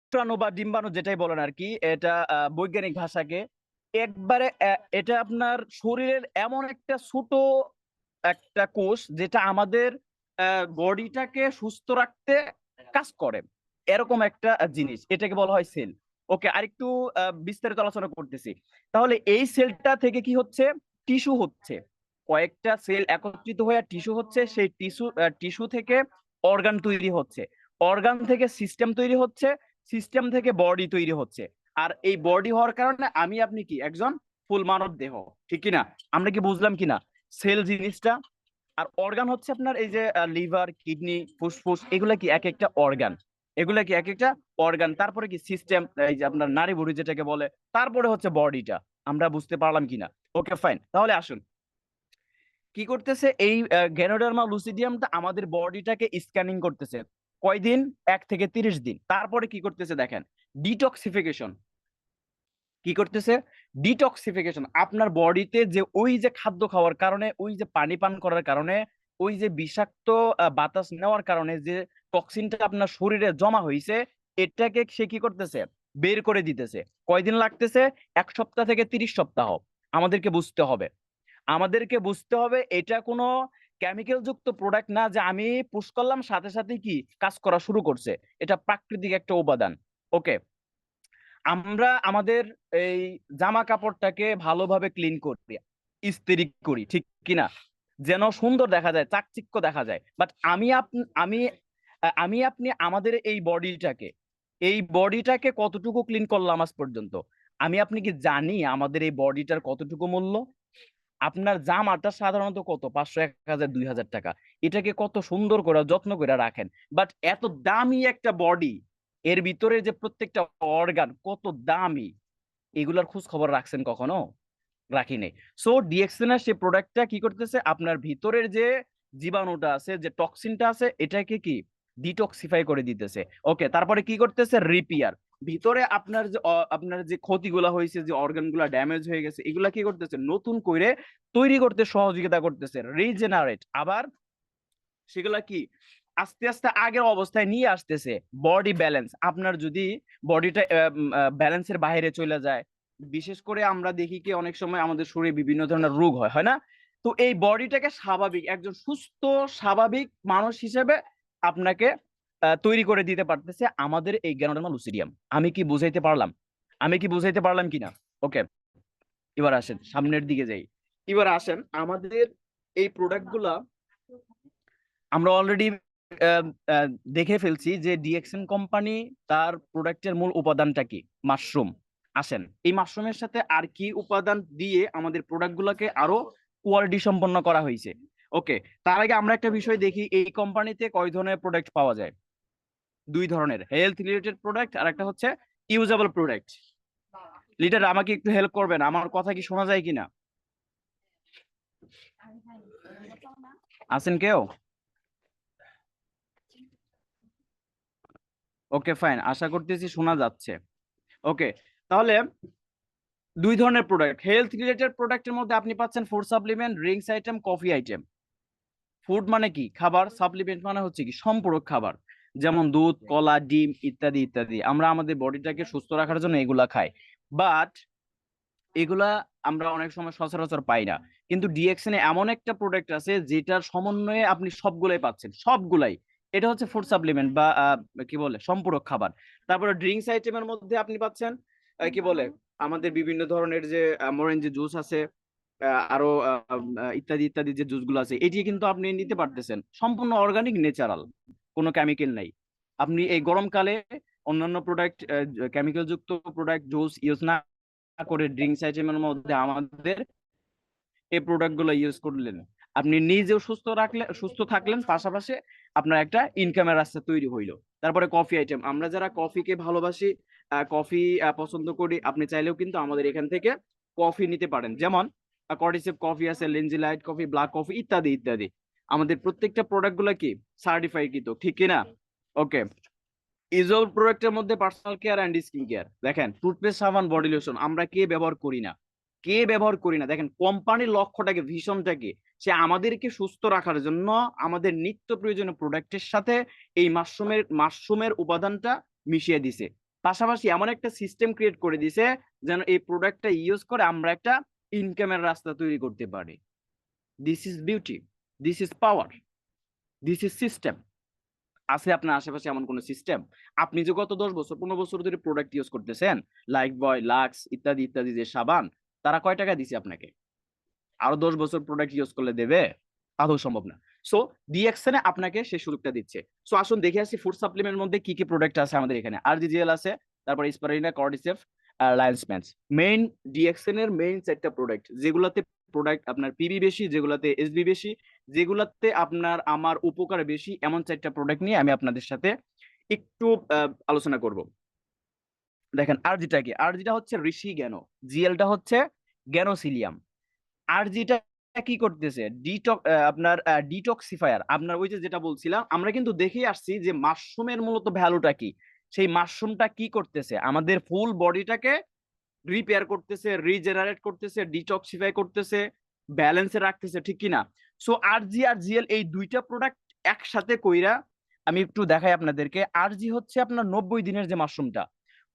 শুক্রাণু বা ডিম্বাণু যেটাই বলেন আর কি, এটা বৈজ্ঞানিক ভাষাকে একবারে এটা আপনার শরীরের এমন একটা ছোট একটা কোষ যেটা আমাদের বডিটাকে সুস্থ রাখতে কাজ করে, এরকম একটা জিনিস, এটাকে বলা হয় সেল। ওকে, আরেকটু বিস্তারিত আলোচনা করতেছি। তাহলে এই সেলটা থেকে কি হচ্ছে, টিস্যু হচ্ছে, কয়েকটা সেল একত্রিত হয়ে টিস্যু হচ্ছে, সেই টিস্যু থেকে অর্গান তৈরি হচ্ছে, অর্গান থেকে সিস্টেম তৈরি হচ্ছে, সিস্টেম থেকে বডি তৈরি হচ্ছে। আর এই বডি হওয়ার কারণে আমি আপনি কি একজন ফুল মানব দেহ, ঠিক কিনা? আমরা কি বুঝলাম কিনা সেল জিনিসটা? আর অর্গান হচ্ছে আপনার এই যে লিভার, কিডনি, ফুসফুস, এগুলা কি এক একটা অর্গান, এগুলা কি এক একটা অর্গান। তারপরে কি সিস্টেম, এই যে আপনার নাড়ি ভুঁড়ি যেটাকে বলে, তারপরে হচ্ছে বডিটা। আমরা বুঝতে পারলাম কিনা? ওকে ফাইন, তাহলে আসুন কি করতেছে এই গ্যানোডার্মা লুসিডিয়ামটা আমাদের বডিটাকে স্ক্যানিং করতেছে কয়দিন, 1 থেকে 30 দিন। তারপরে কি করতেছে দেখেন, ডিটক্সিফিকেশন। কি করতেছে? ডিটক্সিফিকেশন। আপনার বডিতে যে ওই যে খাদ্য খাওয়ার কারণে, ওই যে পানি পান করার কারণে, ওই যে বিষাক্ত বাতাস নেওয়ার কারণে যে টক্সিনটা আপনার শরীরে জমা হয়েছে, এটাকে সে কি করতেছে, বের করে দিতেছে। কয়দিন লাগতেছে? 1 সপ্তাহ থেকে 30 সপ্তাহ। আমাদেরকে বুঝতে হবে, আমাদেরকে বুঝতে হবে এটা কোনো কেমিক্যাল যুক্ত প্রোডাক্ট না যে আমি পুশ করলাম সাথে সাথে কি কাজ করা শুরু করছে। এটা প্রাকৃতিক একটা উপাদান। ওকে, আমরা আমাদের এই জামা কাপড়টাকে ভালোভাবে ক্লিন করি, ইস্ত্রি করি, ঠিক কিনা, যেন সুন্দর দেখা যায়, চাকচিক্য দেখা যায়। বাট আমি আমি আপনি আমাদের এই বডিটাকে কতটুকু ক্লিন করলাম আজ পর্যন্ত? আমি আপনি কি জানি আমাদের এই বডিটার কতটুকু মূল্য? আপনার জামাটা সাধারণত কত, 500, 1000, 2000 টাকা। এটাকে কত সুন্দর করে যত্ন করে রাখেন। বাট এত দামি একটা বডি, এর ভিতরে যে প্রত্যেকটা অর্গান কত দামি, এগুলার খোঁজ খবর রাখছেন কখনো? রাখি নাই। সো ডিএক্সএনআর সেই প্রোডাক্টটা কি করতেছে, আপনার ভিতরের যে জীবাণুটা আছে, যে টক্সিনটা আছে, এটাকে কি ডিটক্সিফাই করে দিতেছে। ওকে, তারপরে কি করতেছে, রিপেয়ার। ভিতরে আপনার যে ক্ষতিগুলো হয়েছে, যে অর্গানগুলো ড্যামেজ হয়ে গেছে, এগুলা কি করতেছে, নতুন করে তৈরি করতে সহযোগিতা করতেছে, রিজেনারেট। আবার সেগুলা কি আস্তে আস্তে আগের অবস্থায় নিয়ে আসতেছে। বডি ব্যালেন্স, আপনার যদি বডিটা ব্যালেন্সের বাইরে চলে যায়, বিশেষ করে আমরা দেখি কি অনেক সময় আমাদের শরীরে বিভিন্ন ধরনের রোগ হয়, হয় না? তো এই বডিটাকে স্বাভাবিক, একজন সুস্থ স্বাভাবিক মানুষ হিসেবে আপনাকে তৈরি করে দিতে পারতেছে আমাদের এই গ্যানোডার্মা লুসিডিয়াম। আমি কি বুঝাইতে পারলাম? আমি কি বুঝাইতে পারলাম কিনা? ওকে, এবার আসেন সামনের দিকে যাই। এবার আসেন আমাদের এই প্রোডাক্ট গুলা আমরা অলরেডি দেখে ফেলছি যে ডিএক্সএন কোম্পানি তার প্রোডাক্টের মূল উপাদানটা কি, মাশরুম। আসেন এই মাশরুমের সাথে আর কি উপাদান দিয়ে আমাদের প্রোডাক্ট গুলাকে আরো কোয়ালিটি সম্পন্ন করা হয়েছে। ওকে, তার আগে আমরা একটা বিষয় দেখি, এই কোম্পানিতে কয় ধরনের প্রোডাক্ট পাওয়া যায়? 2 ধরনের, হেলথ রিলেটেড প্রোডাক্ট আর একটা হচ্ছে ইউজেবল প্রোডাক্ট। লিডার আমাকে একটু হেল্প করবেন, আমার কথা কি শোনা যায় কিনা? আছেন কেউ? ওকে ফাইন, আশা করতেছি শোনা যাচ্ছে। ওকে, তাহলে 2 ধরনের প্রোডাক্ট, হেলথ রিলেটেড প্রোডাক্টের মধ্যে আপনি পাচ্ছেন food supplement, drinks item, coffee item. Food মানে কি খাবার, সাপ্লিমেন্ট মানে হচ্ছে কি সম্পূরক খাবার, যেমন দুধ, কলা, ডিম ইত্যাদি ইত্যাদি। আমরা আমাদের বডিটাকে সুস্থ রাখার জন্য এগুলা খাই। বাট এগুলা আমরা অনেক সময় সচরাচর পাই না। কিন্তু ডিএক্সএন এ এমন একটা প্রোডাক্ট আছে যেটার সমন্বয়ে আপনি সবগুলাই পাচ্ছেন, সবগুলাই। এটা হচ্ছে ফুড সাপ্লিমেন্ট বা কি বলে সম্পূরক খাবার। তারপরে ড্রিঙ্কস আইটেমের মধ্যে আপনি পাচ্ছেন কি বলে আমাদের বিভিন্ন ধরনের যে মরেঞ্জি জুস আছে, আরো ইত্যাদি ইত্যাদি যে জুস গুলো আছে, এটি কিন্তু আপনি নিতে পারতেছেন সম্পূর্ণ অর্গানিক, ন্যাচারাল, কোনো কেমিক্যাল নাই। আপনি এই গরমকালে অন্যান্য প্রোডাক্ট, কেমিক্যাল যুক্ত প্রোডাক্ট জুস ইউজ না করে ড্রিঙ্কস আইটেমের মধ্যে আমাদের এই প্রোডাক্ট গুলো ইউজ করলেন, আপনি নিজেও সুস্থ থাকলেন, পাশাপাশি আপনার একটা ইনকামের রাস্তা তৈরি হইলো। তারপরে কফি আইটেম, আমরা যারা কফিকে ভালোবাসি, কফি পছন্দ করি, আপনি চাইলেও কিন্তু আমাদের এখান থেকে কফি নিতে পারেন। যেমন কর্ডিসেপ কফি আছে, লেঞ্জি লাইট কফি, ব্ল্যাক কফি ইত্যাদি ইত্যাদি। আমাদের প্রত্যেকটা প্রোডাক্ট গুলা কি সার্টিফাই কিন্তু, ঠিক কিনা? ওকে, ইজল প্রোডাক্টের মধ্যে personal care and skin care, দেখেন টুথপেস্ট, সাবান, বডি লোশন আমরা কে ব্যবহার করি না? কে ব্যবহার করি না? দেখেন কোম্পানির লক্ষ্যটাকে, ভিশনটাকে, সে আমাদেরকে সুস্থ রাখার জন্য আমাদের নিত্য প্রয়োজনীয় প্রোডাক্টের সাথে এই মাশরুমের উপাদানটা মিশিয়ে দিছে। পাশাপাশি এমন একটা সিস্টেম ক্রিয়েট করে দিছে যেন এই প্রোডাক্টটা ইউজ করে আমরা একটা ইনকামের রাস্তা তৈরি করতে পারি। This is beauty, this is power, this is system. আছে আপনার আশেপাশে এমন কোন সিস্টেম? আপনি যে গত 10 বছর 15 বছর ধরে প্রোডাক্ট ইউজ করতেছেন, লাইফ বয়, লাক্স ইত্যাদি ইত্যাদি যে সাবান, তারা কয় টাকা দিছে আপনাকে? আরো 10 বছর প্রোডাক্ট ইউজ করলে দেবে? আদৌ সম্ভব না। সো ডিএক্সএন আপনাকে সেই সুযোগটা দিচ্ছে। সো আসুন দেখে আসি ফুড সাপ্লিমেন্টের মধ্যে কি কি প্রোডাক্ট আছে আমাদের এখানে। আরজিজিএল আছে, তারপর স্পারিনা, কর্ডিসেফ, লায়ন্স ম্যানস। মেইন ডিএক্সএন এর মেইন 4টা প্রোডাক্ট, যেগুলাতে প্রোডাক্ট আপনার পিবি বেশি, যেগুলাতে এসবি বেশি, যেগুলাতে আপনার আমার উপকার বেশি, এমন 4টা প্রোডাক্ট নিয়ে আমি আপনাদের সাথে একটু আলোচনা করব। দেখেন আরজিটা কি? আরজিটা হচ্ছে ঋষি জ্ঞান, জিএলটা হচ্ছে জ্ঞানোসিলিয়াম। আরজিটা কি করতেছে? আপনার ডিটক্সিফায়ার। আপনার ওই যে যেটা বলছিলাম, আমরা কিন্তু দেখেই আসছি যে মাশরুমের মূলত ভ্যালুটা কি। সেই মাশরুমটা কি করতেছে? আমাদের ফুল বডিটাকে রিপেয়ার করতেছে, রিজেনারেট করতেছে, ডিটক্সিফাই করতেছে, ব্যালেন্সে রাখতেছে, ঠিক কিনা? সো আরজি আর জিএল এই দুইটা প্রোডাক্ট একসাথে কইরা আমি একটু দেখাই আপনাদেরকে। আরজি হচ্ছে আপনার 90 দিনের যে মাশরুমটা,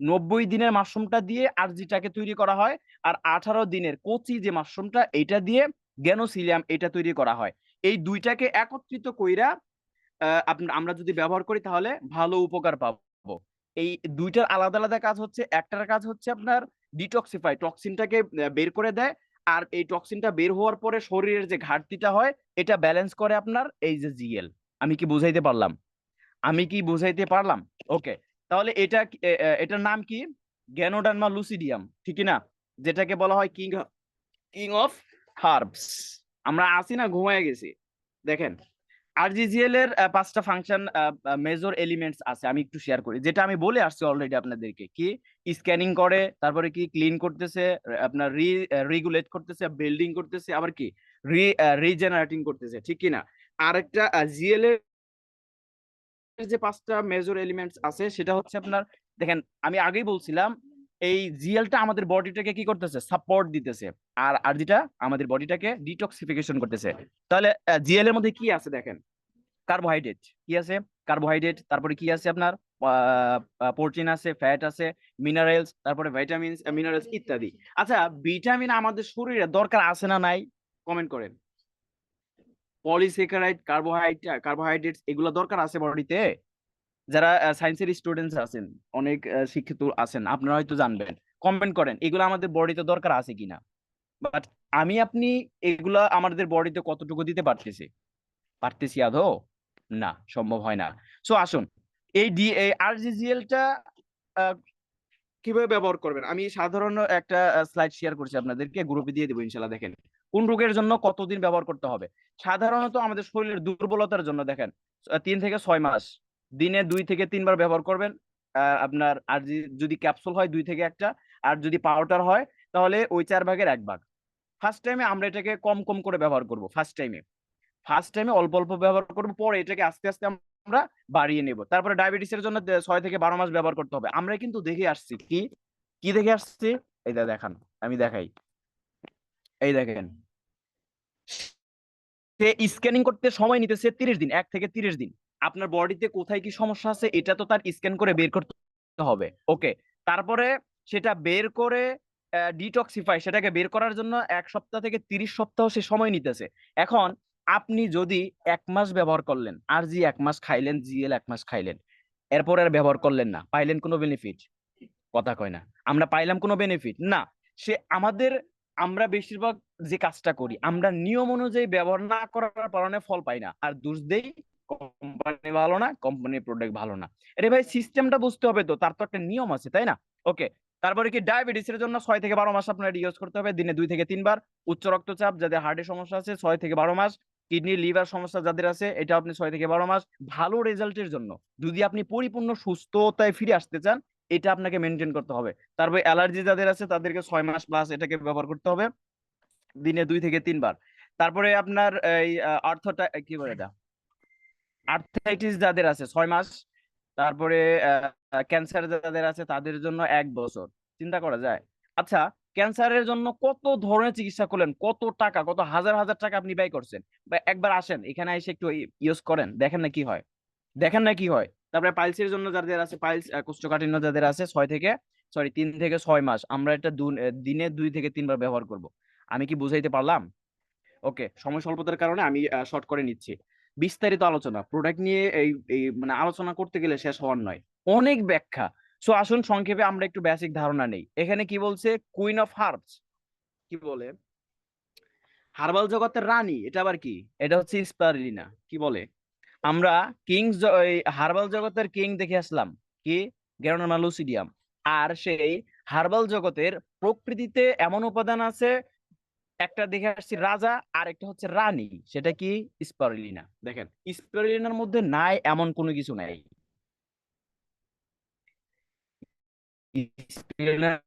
90 দিনের মাশরুমটা দিয়ে আরজিটাকে তৈরি করা হয়। আর 18 দিনের কচি যে মাশরুমটা, এইটা দিয়ে গ্যানোসিলিয়াম এটা তৈরি করা হয়। এই দুইটাকে একত্রিত কইরা আমরা যদি ব্যবহার করি তাহলে ভালো উপকার পাবো। এই দুইটার আলাদা আলাদা কাজ হচ্ছে। একটার কাজ হচ্ছে আপনার ডিটক্সিফাই, টক্সিনটাকে বের করে দেয়। আর এই টক্সিনটা বের হওয়ার পরে শরীরের যে ঘাটতিটা হয় এটা ব্যালেন্স করে আপনার এই যে জিএল। আমি কি বুঝাইতে পারলাম? আমি কি বুঝাইতে পারলাম? ওকে, তাহলে এটার নাম কি? গ্যানোডার্মা লুসিডিয়াম, ঠিক না? যেটাকে বলা হয় কিং কিং অফ হার্বস। আমরা আসি না, ঘুমায় গেছি। দেখেন আরজিজিএল এর 5টা ফাংশন, মেজর এলিমেন্টস আছে, আমি একটু শেয়ার করি। যেটা আমি বলে আসছি অলরেডি আপনাদেরকে, কি স্ক্যানিং করে, তারপরে কি ক্লিন করতেছে, আপনার রেগুলেট করতেছে, বিল্ডিং করতেছে, আবার কি রিজেনারেটিং করতেছে, ঠিক কি না? আরেকটা জিএল এর যে 5টা মেজর এলিমেন্টস আছে সেটা হচ্ছে আপনার, দেখেন আমি আগেই বলছিলাম এই জিএলটা আমাদের বডিটাকে কি করতেছে? সাপোর্ট দিতেছে। আর আরজিটা আমাদের বডিটাকে ডিটক্সিফিকেশন করতেছে। তাহলে জিএল এর মধ্যে কি আছে দেখেন। কার্বোহাইড্রেট কি আছে? কার্বোহাইড্রেট, তারপরে কি আছে আপনার? প্রোটিন আছে, ফ্যাট আছে, মিনারেলস, তারপরে ভাইটামিনস, মিনারেলস ইত্যাদি। আচ্ছা, ভিটামিন আমাদের শরীরে দরকার আছে না নাই? কমেন্ট করেন। পলিস্যাকারাইড, কার্বোহাইড্রেটস এগুলো দরকার আছে বডিতে? যারা সায়েন্সের স্টুডেন্টস আছেন, অনেক শিক্ষিত আছেন, আপনারা হয়তো জানবেন। কমেন্ট করেন এগুলো আমাদের বডিতে দরকার আছে কিনা। বাট আমি আপনি এগুলা আমাদের বডিতে কতটুকু দিতে পারতেছি? পারতেছি আদৌ? না, সম্ভব হয় না। সো আসুন এই আরজিজিএলটা কিভাবে ব্যবহার করবেন আমি সাধারণ একটা স্লাইড শেয়ার করছি আপনাদেরকে, গ্রুপে দিয়ে দেবো ইনশাল্লাহ। দেখেন কোন রোগের জন্য কতদিন ব্যবহার করতে হবে। সাধারণত আমাদের শরীরের দুর্বলতার জন্য দেখেন 3 থেকে 6 মাস দিনে 2 থেকে 3 বার ব্যবহার করবেন। আপনার আর যদি ক্যাপসুল হয় 2 থেকে 1টা, আর যদি পাউডার হয় তাহলে ওই 4 ভাগের 1 ভাগ। ফার্স্ট টাইমে আমরা এটাকে কম কম করে ব্যবহার করব। ফার্স্ট টাইমে অল্প অল্প ব্যবহার করবো, পরে এটাকে আস্তে আস্তে আমরা বাড়িয়ে নেব। তারপরে ডায়াবেটিসের জন্য 6 থেকে 12 মাস ব্যবহার করতে হবে। আমরা কিন্তু দেখে আসছি কি কি দেখে আসছি। এই দেখান, আমি দেখাই। এই দেখেন, সে স্ক্যানিং করতে সময় নিতেছে 30 দিন, 1 থেকে 30 দিন। আপনার বডিতে কোথায় কি সমস্যা আছে এটা তো তার স্ক্যান করে বের করতে হবে। ওকে, তারপরে সেটা বের করে ডিটক্সিফাই, সেটাকে বের করার জন্য 1 সপ্তাহ থেকে 30 সপ্তাহ সে সময় নিতেছে। এখন আপনি যদি 1 মাস ব্যবহার করলেন, আর জি 1 মাস খাইলেন, জিএল 1 মাস খাইলেন, এরপর আর ব্যবহার করলেন না, পাইলেন কোনো বেনিফিট? কথা কয় না। আমরা পাইলাম কোনো বেনিফিট না। সে আমাদের, আমরা বেশিরভাগ যে কাজটা করি আমরা নিয়ম অনুযায়ী ব্যবহার না করার কারণে ফল পাই না, আর দোষ দেই কোম্পানি ভালো না, কোম্পানির প্রোডাক্ট ভালো না। আরে ভাই সিস্টেমটা বুঝতে হবে তো, তার তো একটা নিয়ম আছে, তাই না? ওকে, তারপরে কি ডায়াবেটিসের জন্য 6 থেকে 12 মাস আপনার ইউজ করতে হবে, দিনে 2 থেকে 3 বার। উচ্চ রক্তচাপ যাদের হার্টের সমস্যা আছে 6 থেকে 12 মাস। কিডনি লিভার সমস্যা যাদের আছে এটা আপনি 6 থেকে 12 মাস। ভালো রেজাল্টের জন্য যদি আপনি পরিপূর্ণ সুস্থতায় ফিরে আসতে চান এটা আপনাকে মেনটেন করতে হবে। তারপরে অ্যালার্জি যাদের আছে তাদেরকে 6 মাস প্লাস এটাকে ব্যবহার করতে হবে, দিনে 2 থেকে 3 বার। তারপরে আপনার এই আর্থটা কি বলে এটা, আর্থ্রাইটিস যাদের আছে 6 মাস। তারপরে ক্যান্সার যাদের আছে তাদের জন্য 1 বছর। চিন্তা করা যায়? আচ্ছা, ক্যান্সারের জন্য কত ধরনের চিকিৎসা করলেন, কত টাকা, কত হাজার হাজার টাকা আপনি ব্যয় করছেন। বা একবার আসেন এখানে এসে একটু ইউজ করেন, দেখেন না কি হয়। দেখেন না কি হয়। তারপরে পাইলসের জন্য যাদের আছে পাইলস কোষ্ঠকাঠিন্য যাদের আছে 3 থেকে 6 মাস আমরা এটা দিনে 2 থেকে 3 বার ব্যবহার করব। আমি কি বুঝাইতে পারলাম? ওকে, সময় স্বল্পতার কারণে আমি শর্ট করে নিচ্ছি। বিস্তারিত আলোচনা প্রোডাক্ট নিয়ে এই এই মানে আলোচনা করতে গেলে শেষ হওয়ার নয়, অনেক ব্যাখ্যা। সো আসুন সংক্ষেপে আমরা একটু বেসিক ধারণা নেই। এখানে কি বলছে? কুইন অফ হার্বস কি বলে? হার্বাল জগতের রানী, এটা আবার কি? এটা হচ্ছে স্পারুলিনা। কি বলে? আমরা কিংস হার্বাল জগতের কিং দেখে আসলাম কি? গ্যানোডার্মা লুসিডিয়াম। আর সেই হার্বাল জগতের প্রকৃতিতে এমন উপাদান আছে, একটা দেখে আসছি রাজা, আর একটা হচ্ছে রানী, সেটা কি? স্পারুলিনা। দেখেন, স্পারুলিনার মধ্যে নাই এমন কোনো কিছু নাই। স্পারুলিনার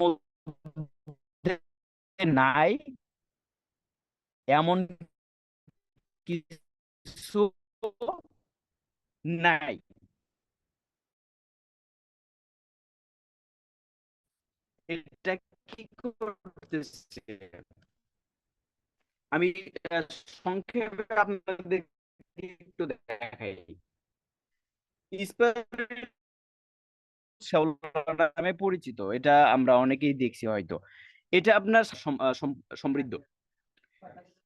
মধ্যে নাই এমন কিছু নাই। এটা কি করতেছে? আমি সংক্ষেপে আপনাদের একটু দেখাই। স্পাইরাল শ্যাওলা নামে পরিচিত, এটা আমরা অনেকেই দেখছি হয়তো। এটা আপনার সমৃদ্ধ।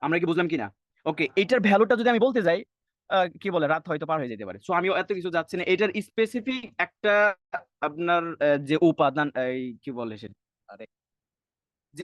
আমরা কি বুঝলাম কিনা? ওকে, এটার ভ্যালুটা যদি আমি বলতে যাই, কি বলে, রাত হয়তো পার হয়ে যেতে পারে। সো আমিও এত কিছু যাচ্ছি না। এটার স্পেসিফিক একটা আপনার যে উপাদান, এই কি বলে সেটা, আরে, যে